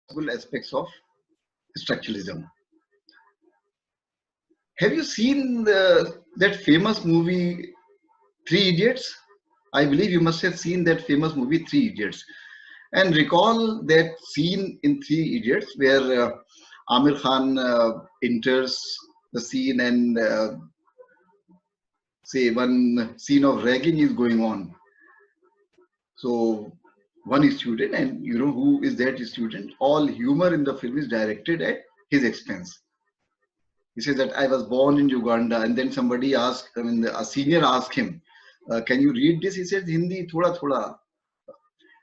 possible aspects of structuralism. Have you seen that famous movie Three Idiots? I believe you must have seen that famous movie Three Idiots. And recall that scene in Three Idiots where Amir Khan enters the scene and say one scene of ragging is going on. So one student, and you know who is that student? All humor in the film is directed at his expense. He says that I was born in Uganda, and then somebody asked, I mean, a senior asked him, "Can you read this?" He says, "Hindi, thoda thoda."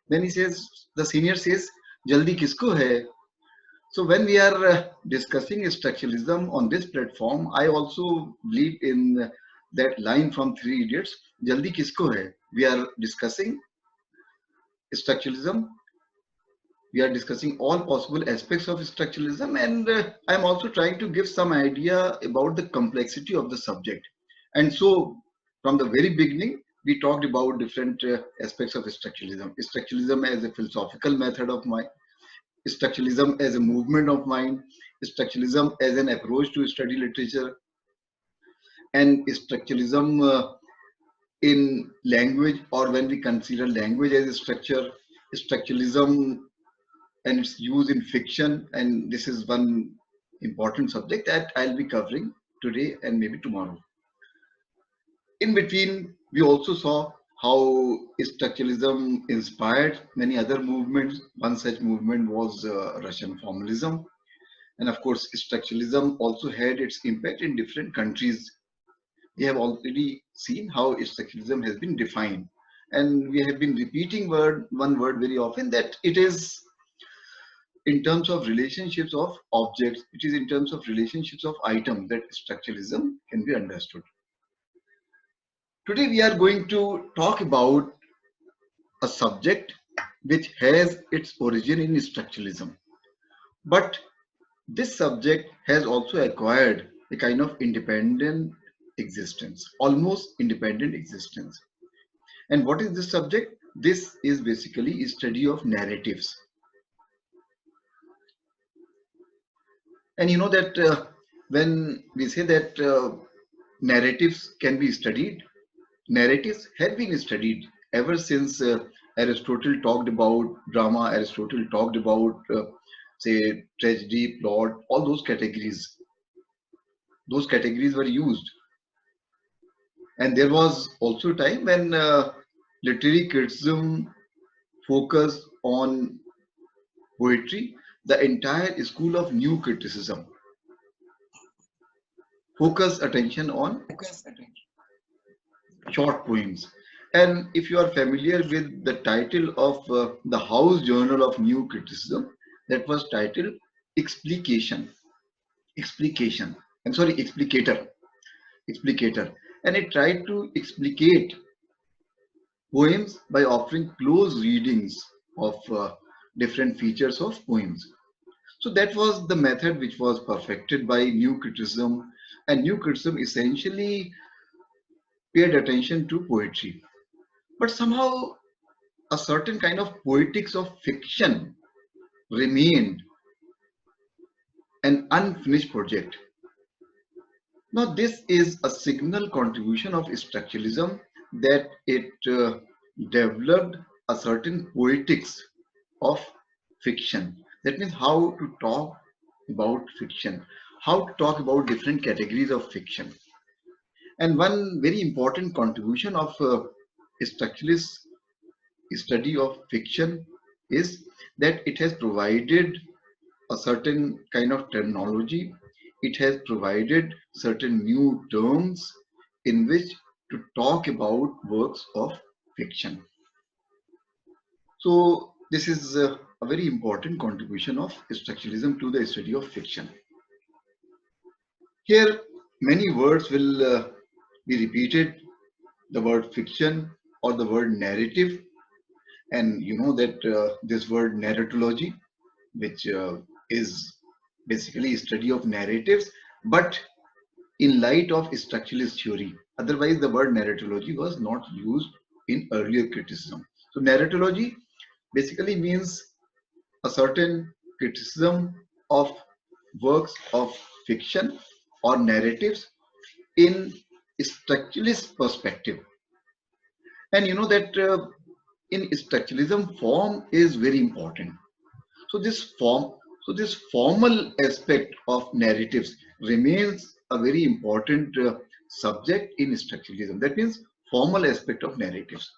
Then he says, the senior says, "Jaldi kisko hai?" So when we are discussing structuralism on this platform, I also believe in that line from Three Idiots, "Jaldi kisko hai?" We are discussing structuralism. We are discussing all possible aspects of structuralism, and I'm also trying to give some idea about the complexity of the subject. And so, from the very beginning, we talked about different aspects of structuralism. Structuralism as a philosophical method of mind, structuralism as a movement of mind, structuralism as an approach to study literature, and structuralism in language, or when we consider language as a structure, structuralism and its use in fiction. And this is one important subject that I'll be covering today and maybe tomorrow. In between, we also saw how structuralism inspired many other movements. One such movement was Russian formalism. And of course, structuralism also had its impact in different countries. We have already seen how structuralism has been defined. And we have been repeating one word very often, that it is in terms of relationships of objects, it is in terms of relationships of items that structuralism can be understood. Today we are going to talk about a subject which has its origin in structuralism. But this subject has also acquired a kind of independent existence, almost independent existence. And what is this subject? This is basically a study of narratives. And you know that when we say that narratives can be studied, narratives have been studied ever since Aristotle talked about drama, Aristotle talked about, say, tragedy, plot, all those categories. Those categories were used. And there was also a time when literary criticism focused on poetry. The entire school of new criticism focused attention on short poems. And if you are familiar with the title of the House Journal of New Criticism, that was titled Explication. Explication. I'm sorry, Explicator. Explicator. And it tried to explicate poems by offering close readings of different features of poems. So that was the method which was perfected by new criticism. And new criticism essentially paid attention to poetry. But somehow a certain kind of poetics of fiction remained an unfinished project. Now, this is a signal contribution of structuralism, that it developed a certain poetics of fiction. That means how to talk about fiction, how to talk about different categories of fiction. And one very important contribution of structuralist study of fiction is that it has provided a certain kind of terminology. It has provided certain new terms in which to talk about works of fiction. So this is a very important contribution of structuralism to the study of fiction. Here many words will be repeated, the word fiction or the word narrative. And you know that this word narratology, which is basically a study of narratives, but in light of structuralist theory. Otherwise, the word narratology was not used in earlier criticism. So narratology basically means a certain criticism of works of fiction or narratives in structuralist perspective. And you know that in structuralism, form is very important. So this formal aspect of narratives remains a very important subject in structuralism. That means formal aspect of narratives.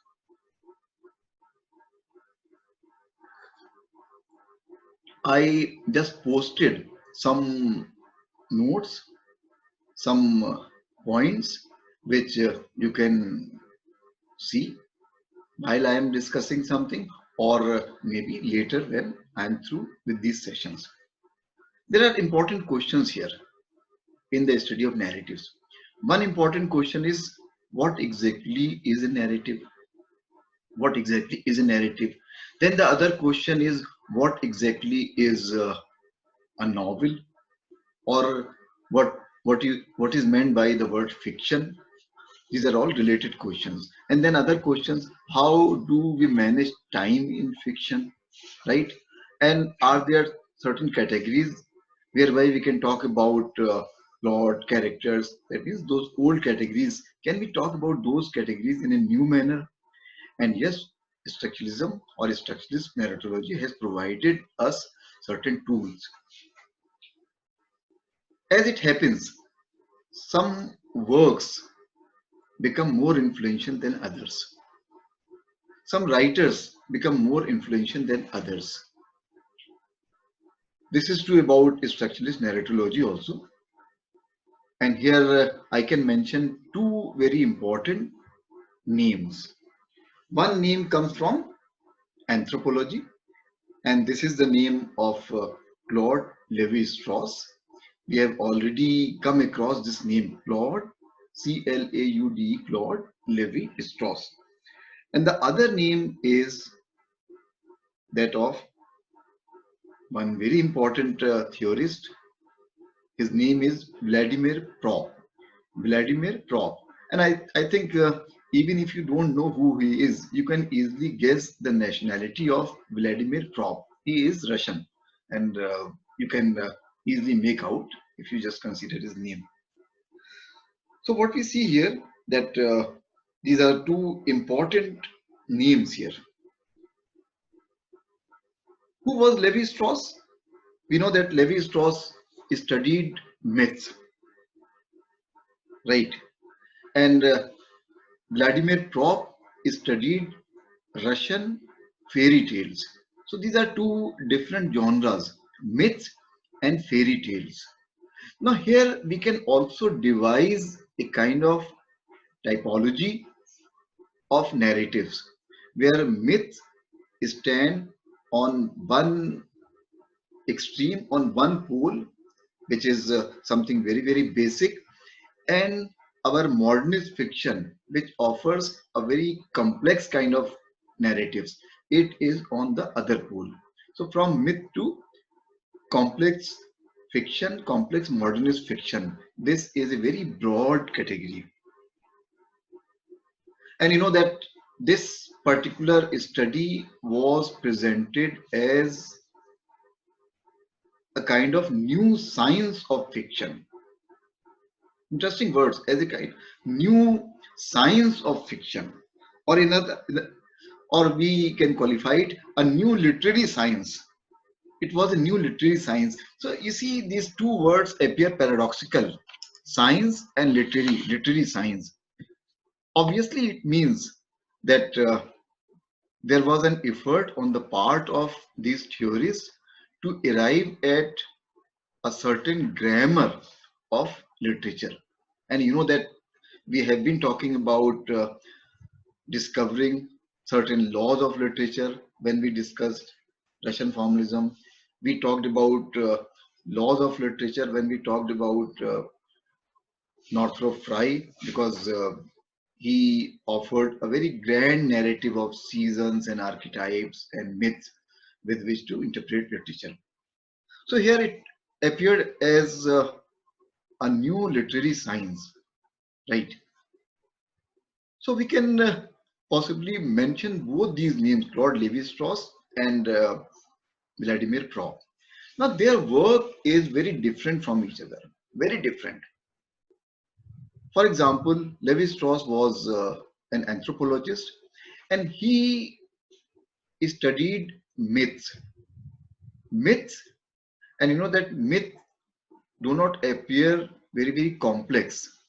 I just posted some notes, some points which you can see while I am discussing something, or maybe later when I am through with these sessions. There are important questions here in the study of narratives. One important question is, what exactly is a narrative? What exactly is a narrative? Then the other question is, what exactly is a novel, or what is meant by the word fiction? These are all related questions. And then other questions, how do we manage time in fiction, right? And are there certain categories whereby we can talk about plot, characters, that means those old categories, can we talk about those categories in a new manner? And yes, structuralism or structuralist narratology has provided us certain tools. As it happens, some works become more influential than others. Some writers become more influential than others. This is true about structuralist narratology also. And here I can mention two very important names. One name comes from anthropology, and this is the name of Claude Lévi-Strauss. We have already come across this name, Claude, C-L-A-U-D, Claude Lévi-Strauss. And the other name is that of one very important theorist. His name is Vladimir Prop. Vladimir Prop. And I think even if you don't know who he is, you can easily guess the nationality of Vladimir Prop. He is Russian. And you can easily make out if you just consider his name. So what we see here, that these are two important names here. Who was Levi Strauss? We know that Levi Strauss studied myths, right? And Vladimir Prop studied Russian fairy tales. So these are two different genres, myths and fairy tales. Now here we can also devise a kind of typology of narratives where myths stand on one extreme, on one pole, which is something very, very basic, and our modernist fiction, which offers a very complex kind of narratives, it is on the other pole. So from myth to complex fiction, complex modernist fiction, this is a very broad category. And you know that this particular study was presented as a kind of new science of fiction. Interesting words, as a kind new science of fiction, or another, or we can qualify it a new literary science. It was a new literary science. So you see, these two words appear paradoxical: science and literary science. Obviously, it means that there was an effort on the part of these theorists to arrive at a certain grammar of literature. And you know that we have been talking about discovering certain laws of literature when we discussed Russian formalism. We talked about laws of literature when we talked about Northrop Frye, because he offered a very grand narrative of seasons and archetypes and myths with which to interpret literature. So here it appeared as a new literary science, right? So we can possibly mention both these names, Claude Lévi-Strauss and Vladimir Prop. Now, their work is very different from each other, very different. For example, Levi Strauss was an anthropologist, and he studied myths. Myths, and you know that myths do not appear very complex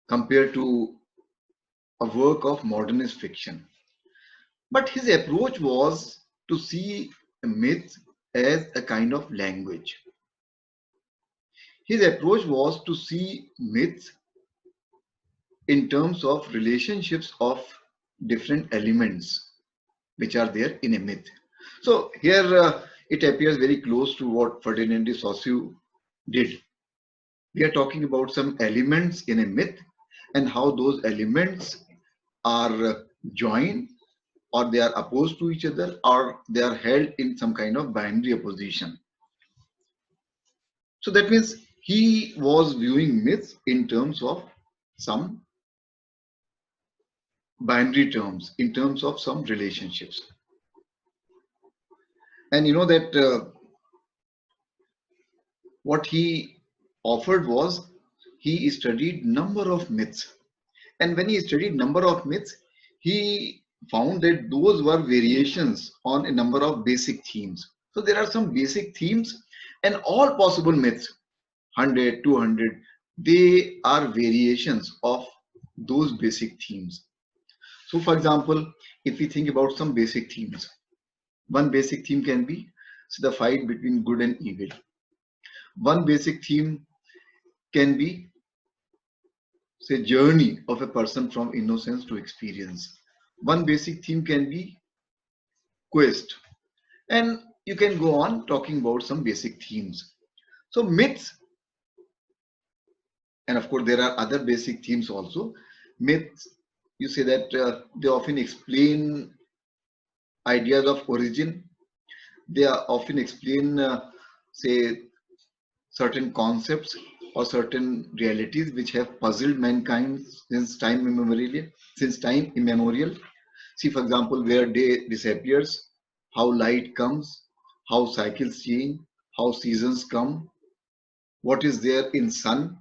compared to a work of modernist fiction. But his approach was to see myths as a kind of language. His approach was to see myths in terms of relationships of different elements which are there in a myth. So here it appears very close to what Ferdinand de Saussure did. We are talking about some elements in a myth and how those elements are joined, or they are opposed to each other, or they are held in some kind of binary opposition. So that means he was viewing myths in terms of some binary terms, in terms of some relationships. And you know that what he offered was he studied number of myths, and when he studied number of myths, he found that those were variations on a number of basic themes. So there are some basic themes, and all possible myths, 100, 200, they are variations of those basic themes. So for example, if we think about some basic themes, one basic theme can be the fight between good and evil. One basic theme can be, say, journey of a person from innocence to experience. One basic theme can be quest, and you can go on talking about some basic themes. So myths, and of course there are other basic themes also. Myths, you say that they often explain ideas of origin. They are often explain, say, certain concepts or certain realities which have puzzled mankind since time immemorial. Since time immemorial. See, for example, where day disappears, how light comes, how cycles change, how seasons come, what is there in sun,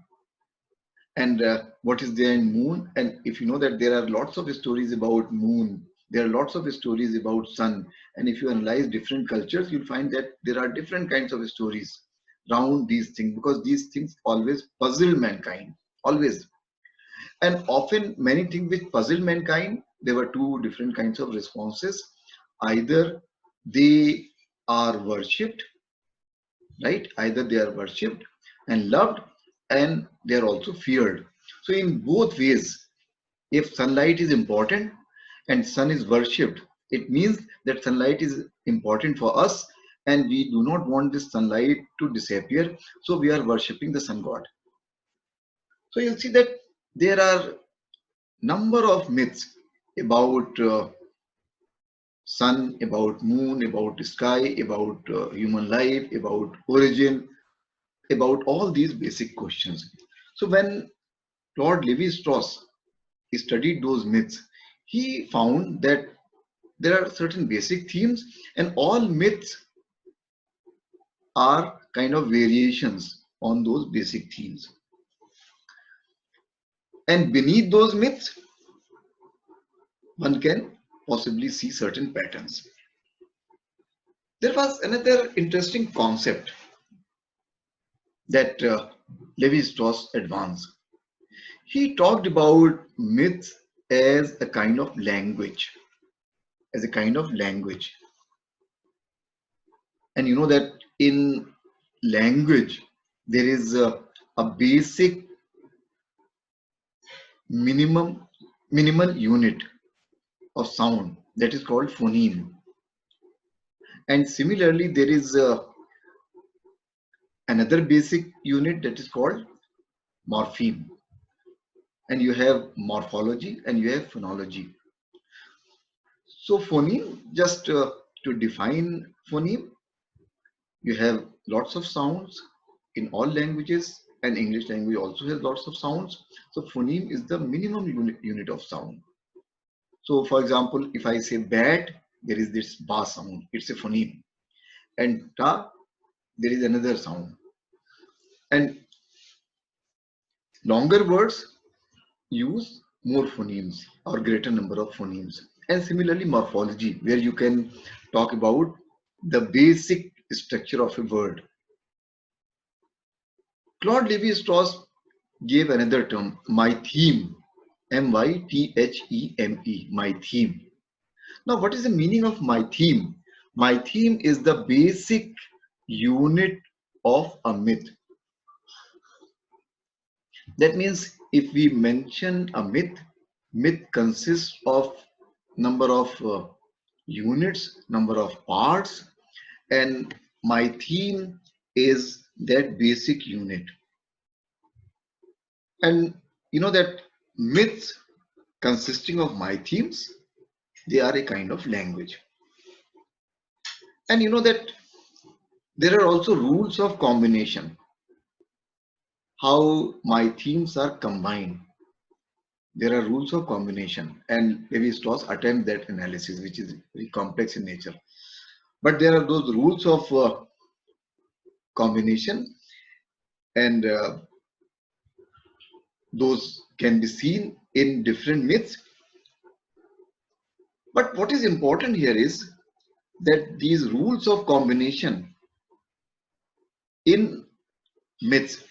and what is there in moon. And if you know that there are lots of stories about moon, there are lots of stories about sun, and if you analyze different cultures, you'll find that there are different kinds of stories around these things, because these things always puzzle mankind, always. And often many things which puzzle mankind, there were two different kinds of responses. Either they are worshipped, right? Either they are worshipped and loved, and they are also feared. So in both ways, if sunlight is important and sun is worshipped, it means that sunlight is important for us, and we do not want this sunlight to disappear, so we are worshipping the sun god. So you'll see that there are number of myths about sun, about moon, about sky, about human life, about origin, about all these basic questions. So when Lord Levi Strauss studied those myths, he found that there are certain basic themes, and all myths are kind of variations on those basic themes. And beneath those myths, one can possibly see certain patterns. There was another interesting concept that Levi Strauss advanced. He talked about myths as a kind of language, as a kind of language. And you know that in language, there is a basic minimal unit of sound that is called phoneme. And similarly, there is another basic unit that is called morpheme. And you have morphology and you have phonology. So phoneme, just to define phoneme, you have lots of sounds in all languages, and English language also has lots of sounds. So phoneme is the minimum unit of sound. So for example, if I say bat, there is this ba sound, it's a phoneme. And ta, there is another sound. And longer words use more phonemes or greater number of phonemes. And similarly, morphology, where you can talk about the basic structure of a word. Claude Lévi-Strauss gave another term, my theme, M-Y-T-H-E-M-E, my theme. Now, what is the meaning of my theme? My theme is the basic unit of a myth. That means if we mention a myth, myth consists of number of units, number of parts, and my theme is that basic unit. And you know that myths consisting of my themes, they are a kind of language. And you know that there are also rules of combination, how my themes are combined. There are rules of combination, and maybe Strauss attempt that analysis, which is very complex in nature. But there are those rules of combination, and those can be seen in different myths. But what is important here is that these rules of combination in myths,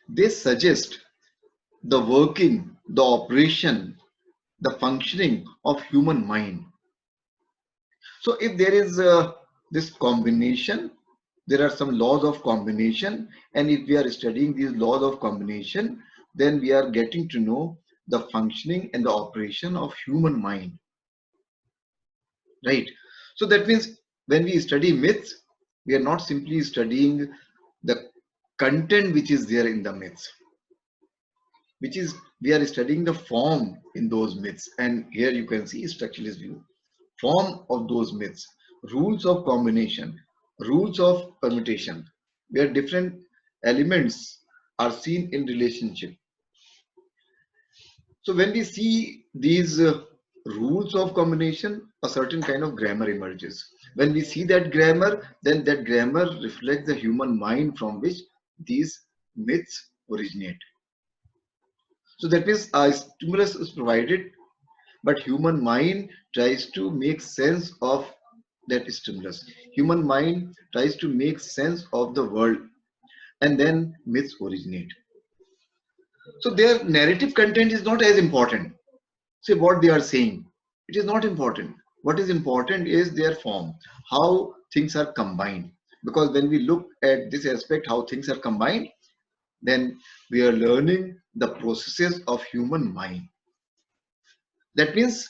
they suggest the working, the operation, the functioning of human mind. So if there is this combination, there are some laws of combination, and if we are studying these laws of combination, then we are getting to know the functioning and the operation of human mind, right? So that means when we study myths, we are not simply studying the content which is there in the myths, which is we are studying the form in those myths. And here you can see structuralist view, form of those myths, rules of combination, rules of permutation, where different elements are seen in relationship. So when we see these rules of combination, a certain kind of grammar emerges. When we see that grammar, then that grammar reflects the human mind from which these myths originate. So that means a stimulus is provided, but human mind tries to make sense of that stimulus. Human mind tries to make sense of the world, and then myths originate. So their narrative content is not as important. Say what they are saying, it is not important. What is important is their form, how things are combined. Because when we look at this aspect, how things are combined, then we are learning the processes of human mind. That means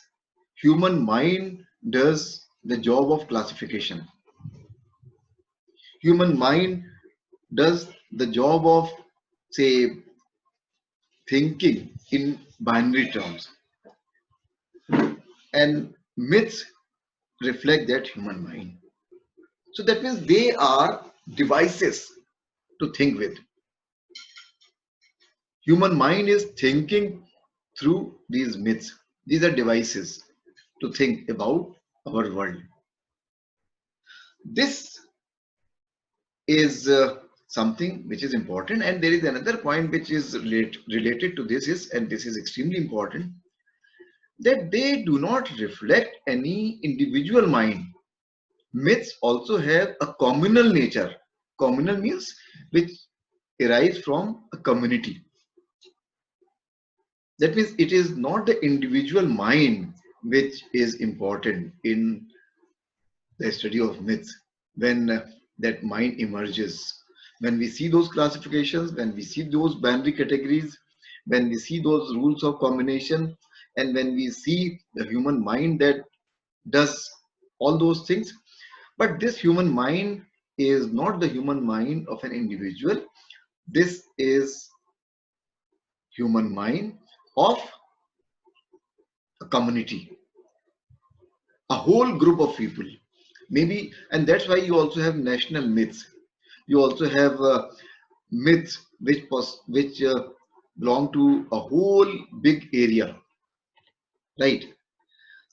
human mind does the job of classification. Human mind does the job of, say, thinking in binary terms. And myths reflect that human mind. So that means they are devices to think with. Human mind is thinking through these myths. These are devices to think about our world. This is something which is important, and there is another point which is related to this is, and this is extremely important, that they do not reflect any individual mind. Myths also have a communal nature. Communal means which arise from a community. That means it is not the individual mind which is important in the study of myths. When that mind emerges, when we see those classifications, when we see those binary categories, when we see those rules of combination, and when we see the human mind that does all those things, but this human mind is not the human mind of an individual. This is human mind of a community, a whole group of people, maybe. And that's why you also have national myths. You also have myths which belong to a whole big area, right?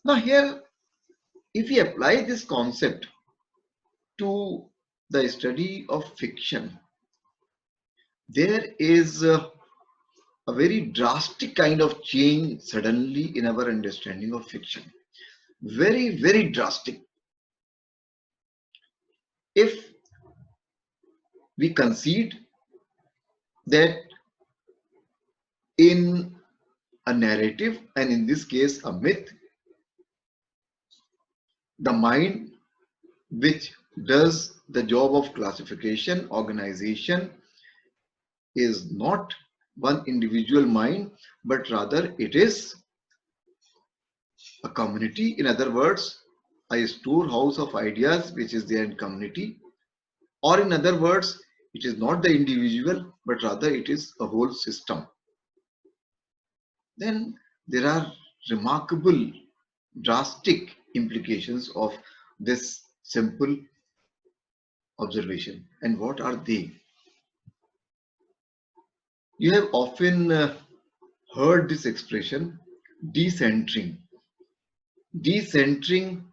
Now here, if we apply this concept to the study of fiction, there is a very drastic kind of change suddenly in our understanding of fiction. Very, very drastic. If we concede that in a narrative, and in this case a myth, the mind which does the job of classification, organization, is not one individual mind, but rather it is a community. In other words, a storehouse of ideas which is there in community. Or in other words, it is not the individual, but rather it is a whole system. Then there are remarkable, drastic implications of this simple observation. And what are they? You have often heard this expression, decentering. Decentering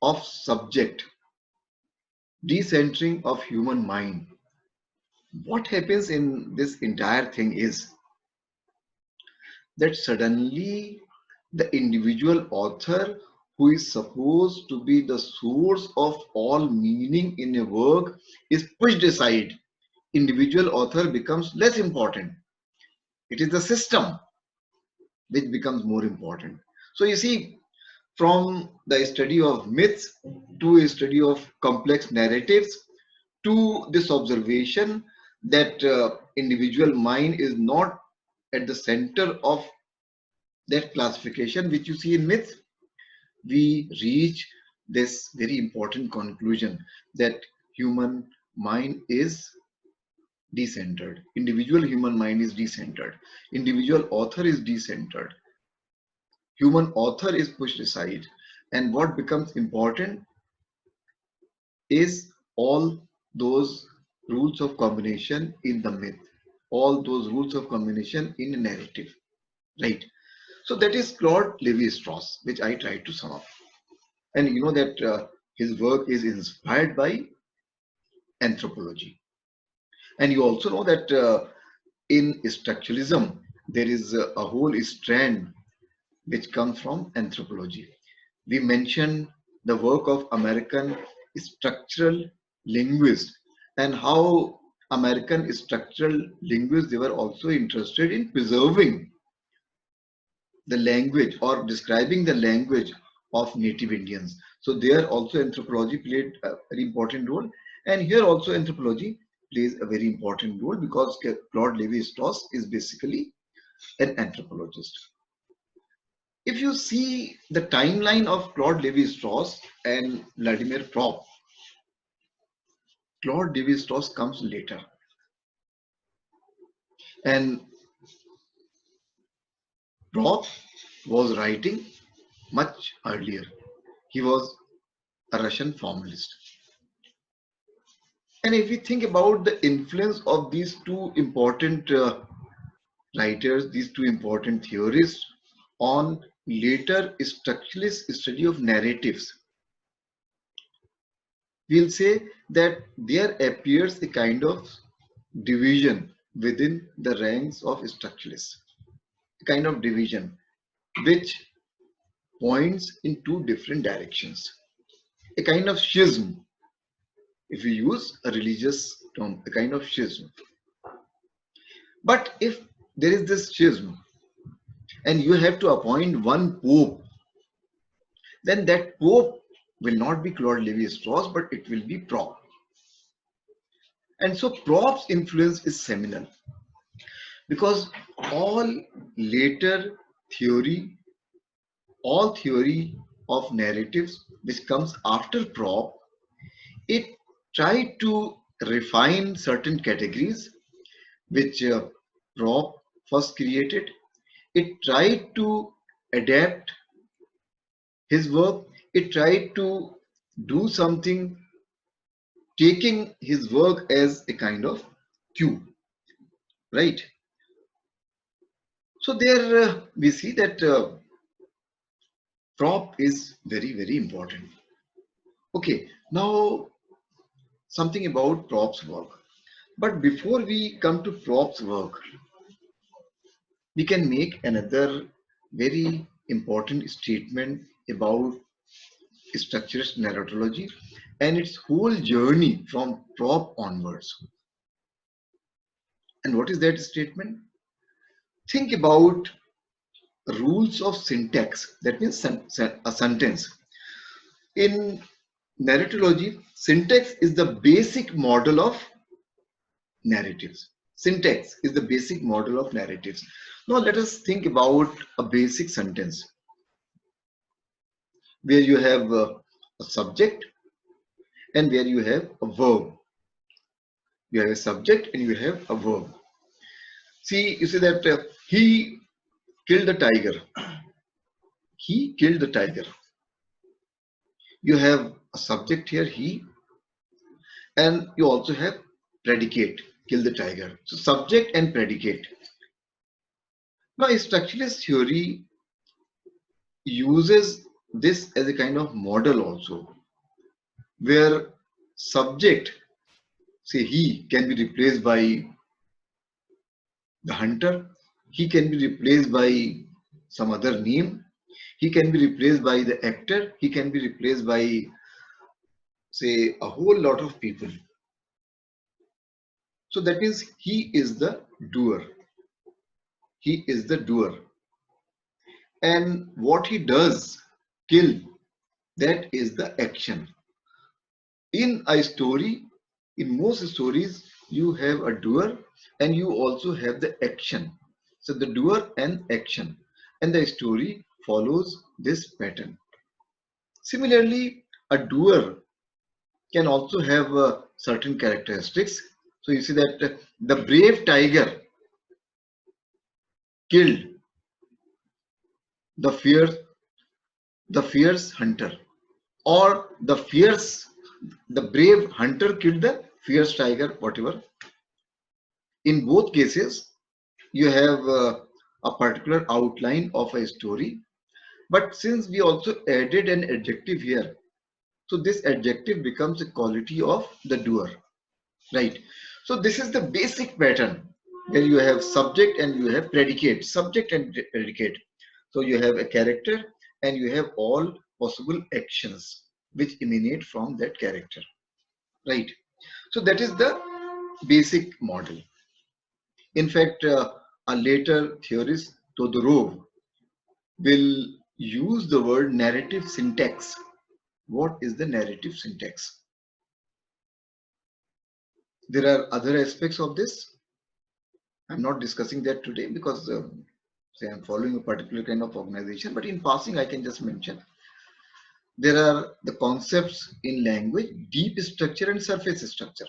of subject, decentering of human mind. What happens in this entire thing is that suddenly the individual author, who is supposed to be the source of all meaning in a work, is pushed aside. Individual author becomes less important. It is the system which becomes more important. So you see, from the study of myths to a study of complex narratives to this observation that individual mind is not at the center of that classification which you see in myths, we reach this very important conclusion that human mind is decentered. Individual human mind is decentered. Individual author is decentered. Human author is pushed aside. And what becomes important is all those rules of combination in the myth, all those rules of combination in a narrative, right? So that is Claude Levi-Strauss, which I tried to sum up. And you know that his work is inspired by anthropology. And you also know that in structuralism, there is a whole strand which comes from anthropology. We mentioned the work of American structural linguists and how American structural linguists, they were also interested in preserving the language or describing the language of native Indians. So there also anthropology played a very important role, and here also anthropology plays a very important role because Claude Levi-Strauss is basically an anthropologist. If you see the timeline of Claude Levi-Strauss and Vladimir Propp, Claude Levi-Strauss comes later, and Propp was writing much earlier. He was a Russian formalist. And if we think about the influence of these two important writers, these two important theorists on later structuralist study of narratives, we'll say that there appears a kind of division within the ranks of structuralists, a kind of division which points in two different directions, a kind of schism, if we use a religious term, a kind of schism. But if there is this schism and you have to appoint one pope, then that pope will not be Claude Levi-Strauss, but it will be Propp. And so Propp's influence is seminal because all later theory, all theory of narratives which comes after Propp, it tried to refine certain categories which Propp first created. It tried to adapt his work. It tried to do something, taking his work as a kind of cue, right? So there we see that Propp is very, very important. Okay, now something about props work. But before we come to props work, we can make another very important statement about structuralist narratology and its whole journey from prop onwards. And what is that statement? Think about rules of syntax. That means a sentence. In narratology, syntax is the basic model of narratives. Syntax is the basic model of narratives. Now let us think about a basic sentence where you have a subject and where you have a verb. You have a subject and you have a verb. See, you see that he killed the tiger. He killed the tiger. You have a subject here, he, and you also have predicate, kill the tiger. So subject and predicate. Now, structuralist theory uses this as a kind of model also, where subject, say he, can be replaced by the hunter, he can be replaced by some other name, he can be replaced by the actor, he can be replaced by, say, a whole lot of people. So that means he is the doer. He is the doer. And what he does, kill, that is the action. In a story, in most stories, you have a doer and you also have the action. So the doer and action. And the story follows this pattern. Similarly, a doer can also have certain characteristics. So you see that the brave tiger killed the fierce hunter, or the brave hunter killed the fierce tiger, whatever. In both cases, you have a particular outline of a story. But since we also added an adjective here, so this adjective becomes a quality of the doer, right? So this is the basic pattern where you have subject and you have predicate, subject and predicate. So you have a character and you have all possible actions which emanate from that character, right? So that is the basic model. In fact, a later theorist, Todorov, will use the word narrative syntax. What is the narrative syntax? There are other aspects of this. I'm not discussing that today because say I'm following a particular kind of organization, but in passing I can just mention there are the concepts in language: deep structure and surface structure.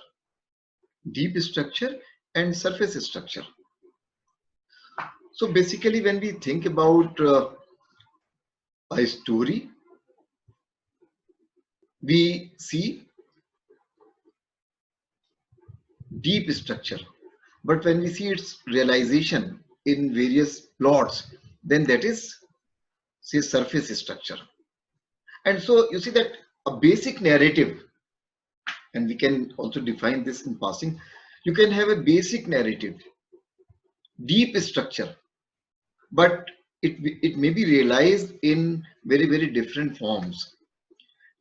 Deep structure and surface structure. So basically when we think about a story, we see deep structure, but when we see its realization in various plots, then that is, say, surface structure. And so you see that a basic narrative, and we can also define this in passing, you can have a basic narrative, deep structure, but it may be realized in very different forms.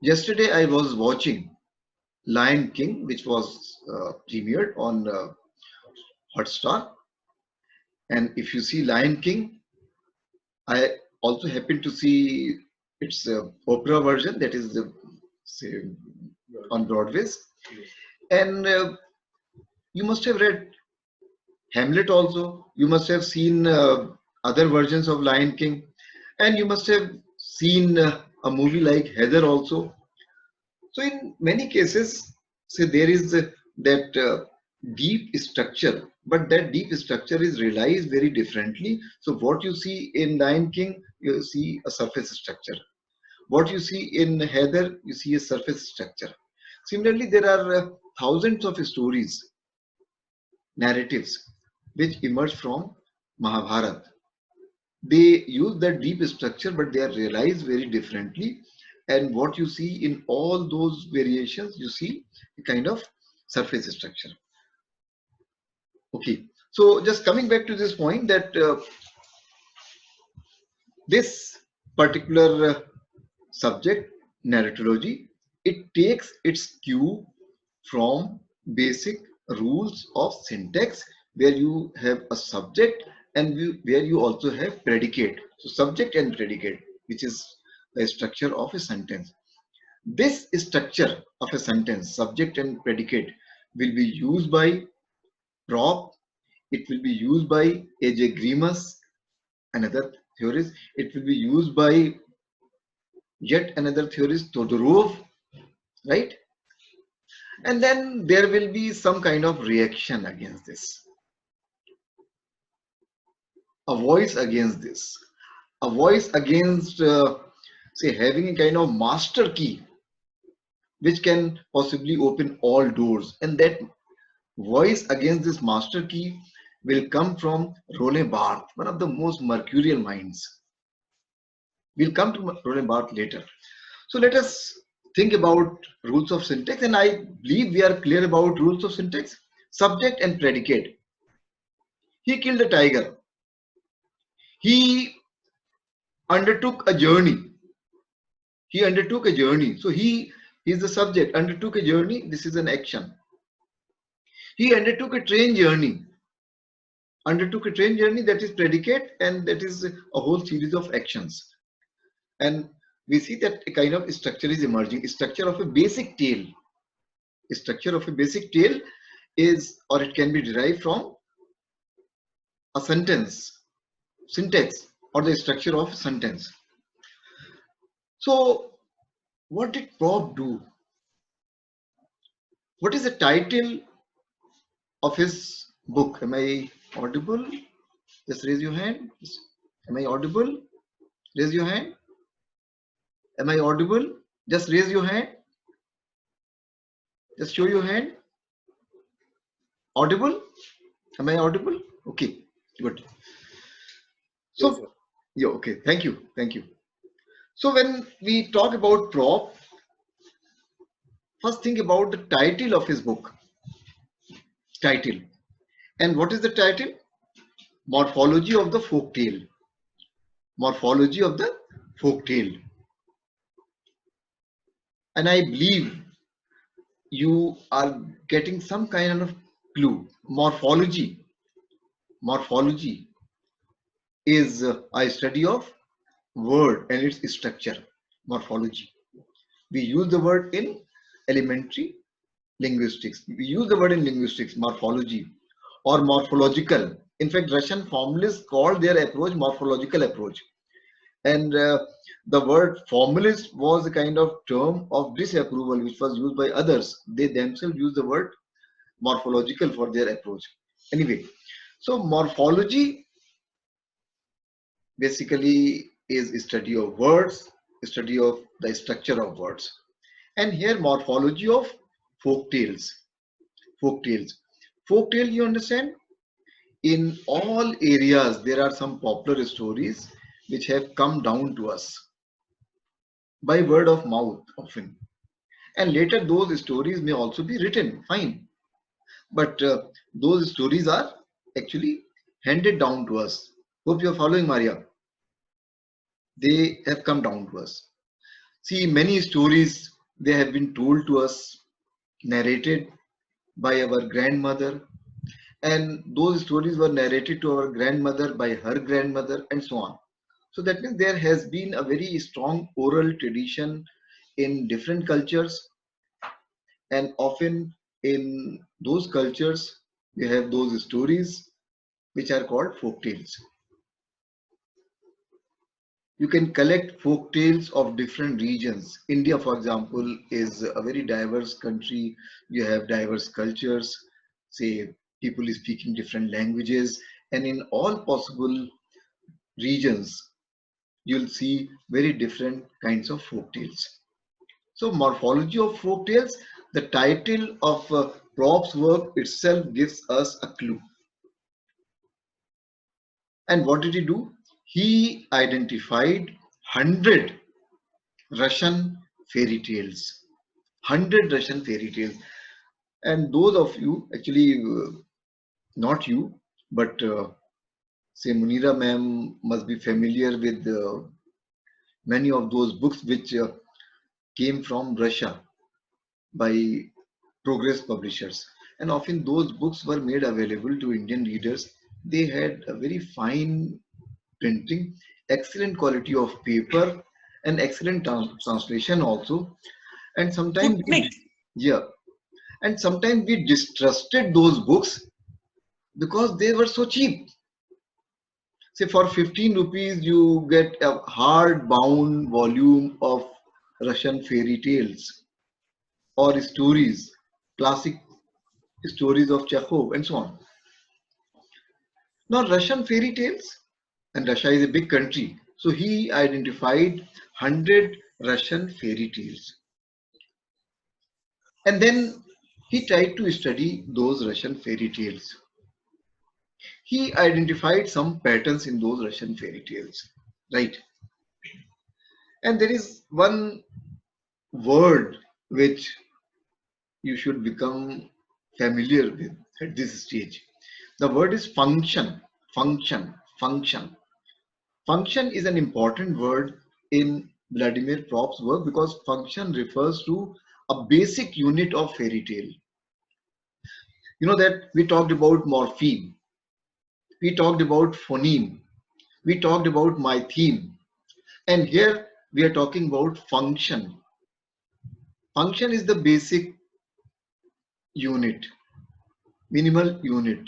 Yesterday I was watching Lion King, which was premiered on Hotstar. And if you see Lion King, I also happen to see its opera version, that is the, say, on Broadway's. And you must have read Hamlet also. You must have seen other versions of Lion King, and you must have seen a movie like Heather also. So in many cases, say there is that deep structure, but that deep structure is realized very differently. So what you see in Lion King, you see a surface structure. What you see in Heather, you see a surface structure. Similarly, there are thousands of stories, narratives, which emerge from Mahabharata. They use that deep structure, but they are realized very differently. And what you see in all those variations, you see a kind of surface structure. Okay, so just coming back to this point that this particular subject, narratology, it takes its cue from basic rules of syntax, where you have a subject and where you also have predicate. So subject and predicate, which is the structure of a sentence. This structure of a sentence, subject and predicate, will be used by prop. It will be used by A.J. Grimas, another theorist. It will be used by yet another theorist, Todorov, right? And then there will be some kind of reaction against this, a voice against this, a voice against, say, having a kind of master key which can possibly open all doors. And that voice against this master key will come from Roland Barthes, one of the most mercurial minds. We'll come to Roland Barthes later. So let us think about rules of syntax, and I believe we are clear about rules of syntax. Subject and predicate. He killed a tiger. He undertook a journey. He undertook a journey. So he is the subject. Undertook a journey. This is an action. He undertook a train journey. Undertook a train journey, that is predicate, and that is a whole series of actions. And we see that a kind of structure is emerging. A structure of a basic tale. A structure of a basic tale is, or it can be derived from a sentence, syntax, or the structure of a sentence. So what did Propp do? What is the title of his book? Am I audible? Just raise your hand. Am I audible? Raise your hand. Am I audible? Just raise your hand. Just show your hand. Audible? Am I audible? Okay, good. So, yeah, okay. Thank you. Thank you. So when we talk about Propp, first think about the title of his book. Title. And what is the title? Morphology of the Folktale. Morphology of the Folktale. And I believe you are getting some kind of clue. Morphology is a study of word and its structure. Morphology, we use the word in elementary linguistics. We use the word in linguistics, morphology or morphological. In fact, Russian formalists called their approach morphological approach. And the word formalist was a kind of term of disapproval which was used by others. They themselves used the word morphological for their approach. Anyway, so morphology basically is a study of words, a study of the structure of words. And here morphology of folk tales. Folk tales. Folk tale, you understand? In all areas, there are some popular stories which have come down to us by word of mouth often. And later those stories may also be written, fine. But those stories are actually handed down to us. Hope you're following, Maria. They have come down to us. See, many stories, they have been told to us, narrated by our grandmother, and those stories were narrated to our grandmother by her grandmother, and so on. So that means there has been a very strong oral tradition in different cultures, and often in those cultures we have those stories which are called folk tales. You can collect folk tales of different regions. India, for example, is a very diverse country. You have diverse cultures, say people speaking different languages, and in all possible regions, you'll see very different kinds of folk tales. So morphology of folk tales, the title of Propp's work itself gives us a clue. And what did he do? He identified 100 Russian fairy tales. 100 Russian fairy tales. And those of you, actually, not you, but say Munira ma'am must be familiar with many of those books which came from Russia by Progress Publishers. And often those books were made available to Indian readers. They had a very fine printing, excellent quality of paper, and excellent translation also. And sometimes we, yeah, and sometimes we distrusted those books because they were so cheap. Say for 15 rupees, you get a hard-bound volume of Russian fairy tales or stories, classic stories of Chekhov, and so on. Now, Russian fairy tales, and Russia is a big country, so he identified 100 Russian fairy tales. And then he tried to study those Russian fairy tales. He identified some patterns in those Russian fairy tales, right? And there is one word which you should become familiar with at this stage. The word is function, function, function. Function is an important word in Vladimir Prop's work because function refers to a basic unit of fairy tale. You know that we talked about morpheme, we talked about phoneme, we talked about mytheme, and here we are talking about function. Function is the basic unit, minimal unit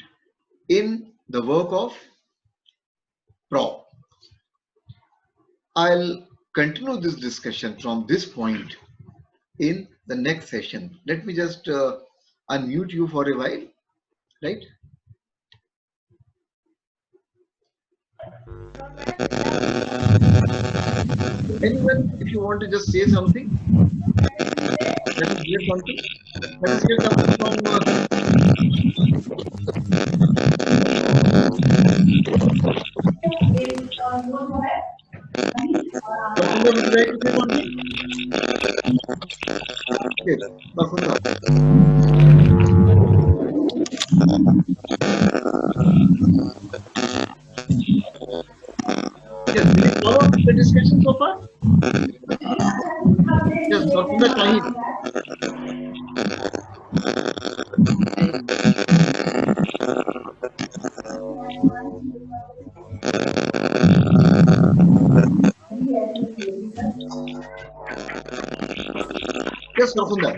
in the work of Prop. I'll continue this discussion from this point in the next session. Let me just unmute you for a while, right? Anyone, if you want to just say something, let us hear something. Let us hear something from Vasudha, would you like to say something? Yes, Vasudha. Yes, did you follow the discussion so far? Yes, Vasudha Shahid. Yes, Vasudha.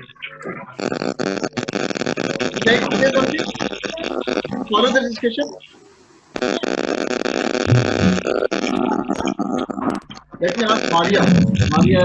Would you like to say something? Follow the discussion. Let me ask Maria. Maria.